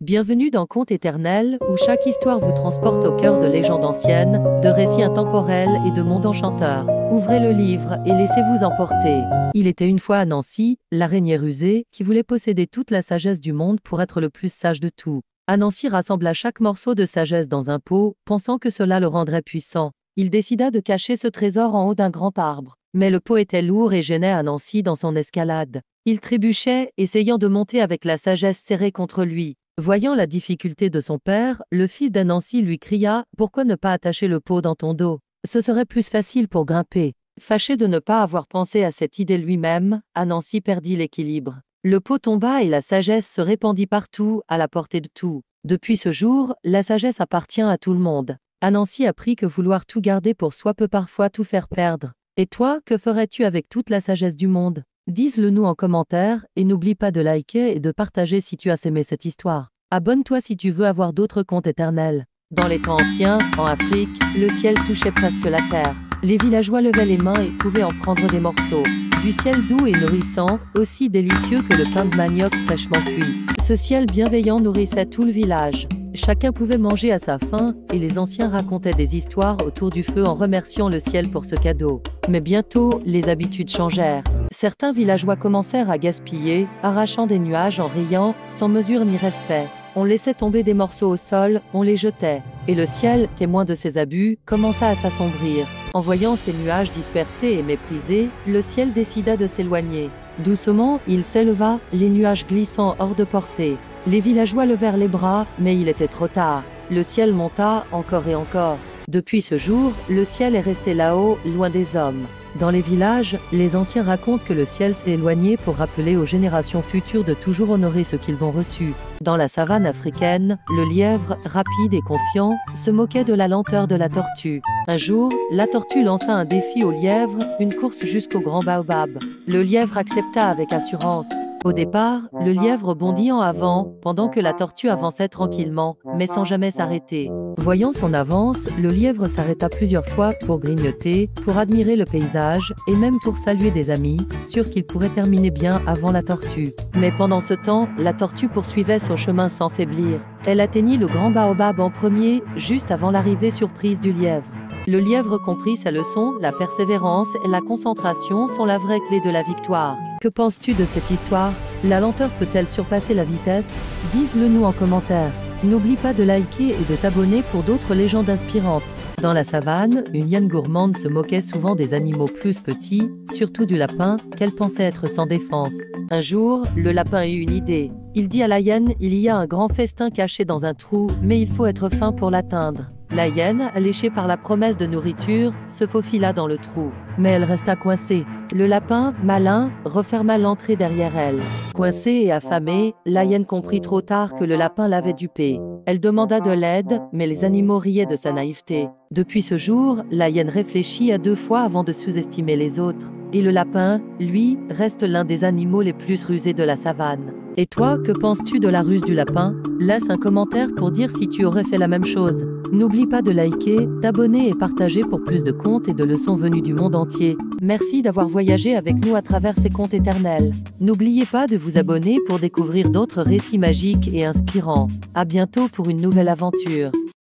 Bienvenue dans Contes éternels, où chaque histoire vous transporte au cœur de légendes anciennes, de récits intemporels et de mondes enchanteurs. Ouvrez le livre et laissez-vous emporter. Il était une fois à Nancy, l'araignée rusée, qui voulait posséder toute la sagesse du monde pour être le plus sage de tout. Anansi rassembla chaque morceau de sagesse dans un pot, pensant que cela le rendrait puissant. Il décida de cacher ce trésor en haut d'un grand arbre. Mais le pot était lourd et gênait Anansi dans son escalade. Il trébuchait, essayant de monter avec la sagesse serrée contre lui. Voyant la difficulté de son père, le fils d'Anansi lui cria « Pourquoi ne pas attacher le pot dans ton dos? Ce serait plus facile pour grimper. » Fâché de ne pas avoir pensé à cette idée lui-même, Anansi perdit l'équilibre. Le pot tomba et la sagesse se répandit partout, à la portée de tout. Depuis ce jour, la sagesse appartient à tout le monde. Anansi apprit que vouloir tout garder pour soi peut parfois tout faire perdre. Et toi, que ferais-tu avec toute la sagesse du monde? Dis-le nous en commentaire et n'oublie pas de liker et de partager si tu as aimé cette histoire. Abonne-toi si tu veux avoir d'autres contes éternels. Dans les temps anciens, en Afrique, le ciel touchait presque la terre. Les villageois levaient les mains et pouvaient en prendre des morceaux. Du ciel doux et nourrissant, aussi délicieux que le pain de manioc fraîchement cuit. Ce ciel bienveillant nourrissait tout le village. Chacun pouvait manger à sa faim, et les anciens racontaient des histoires autour du feu en remerciant le ciel pour ce cadeau. Mais bientôt, les habitudes changèrent. Certains villageois commencèrent à gaspiller, arrachant des nuages en riant, sans mesure ni respect. On laissait tomber des morceaux au sol, on les jetait. Et le ciel, témoin de ces abus, commença à s'assombrir. En voyant ces nuages dispersés et méprisés, le ciel décida de s'éloigner. Doucement, il s'éleva, les nuages glissant hors de portée. Les villageois levèrent les bras, mais il était trop tard. Le ciel monta encore et encore. Depuis ce jour, le ciel est resté là-haut, loin des hommes. Dans les villages, les anciens racontent que le ciel s'est éloigné pour rappeler aux générations futures de toujours honorer ce qu'ils ont reçu. Dans la savane africaine, le lièvre, rapide et confiant, se moquait de la lenteur de la tortue. Un jour, la tortue lança un défi au lièvre, une course jusqu'au grand baobab. Le lièvre accepta avec assurance. Au départ, le lièvre bondit en avant, pendant que la tortue avançait tranquillement, mais sans jamais s'arrêter. Voyant son avance, le lièvre s'arrêta plusieurs fois pour grignoter, pour admirer le paysage, et même pour saluer des amis, sûr qu'il pourrait terminer bien avant la tortue. Mais pendant ce temps, la tortue poursuivait son chemin sans faiblir. Elle atteignit le grand baobab en premier, juste avant l'arrivée surprise du lièvre. Le lièvre comprit sa leçon, la persévérance et la concentration sont la vraie clé de la victoire. Que penses-tu de cette histoire? La lenteur peut-elle surpasser la vitesse? Dis-le nous en commentaire. N'oublie pas de liker et de t'abonner pour d'autres légendes inspirantes. Dans la savane, une hyène gourmande se moquait souvent des animaux plus petits, surtout du lapin, qu'elle pensait être sans défense. Un jour, le lapin eut une idée. Il dit à la hyène, il y a un grand festin caché dans un trou, mais il faut être fin pour l'atteindre. La hyène, alléchée par la promesse de nourriture, se faufila dans le trou. Mais elle resta coincée. Le lapin, malin, referma l'entrée derrière elle. Coincée et affamée, la hyène comprit trop tard que le lapin l'avait dupée. Elle demanda de l'aide, mais les animaux riaient de sa naïveté. Depuis ce jour, la hyène réfléchit à 2 fois avant de sous-estimer les autres. Et le lapin, lui, reste l'un des animaux les plus rusés de la savane. Et toi, que penses-tu de la ruse du lapin? Laisse un commentaire pour dire si tu aurais fait la même chose. N'oublie pas de liker, t'abonner et partager pour plus de contes et de leçons venues du monde entier. Merci d'avoir voyagé avec nous à travers ces contes éternels. N'oubliez pas de vous abonner pour découvrir d'autres récits magiques et inspirants. À bientôt pour une nouvelle aventure.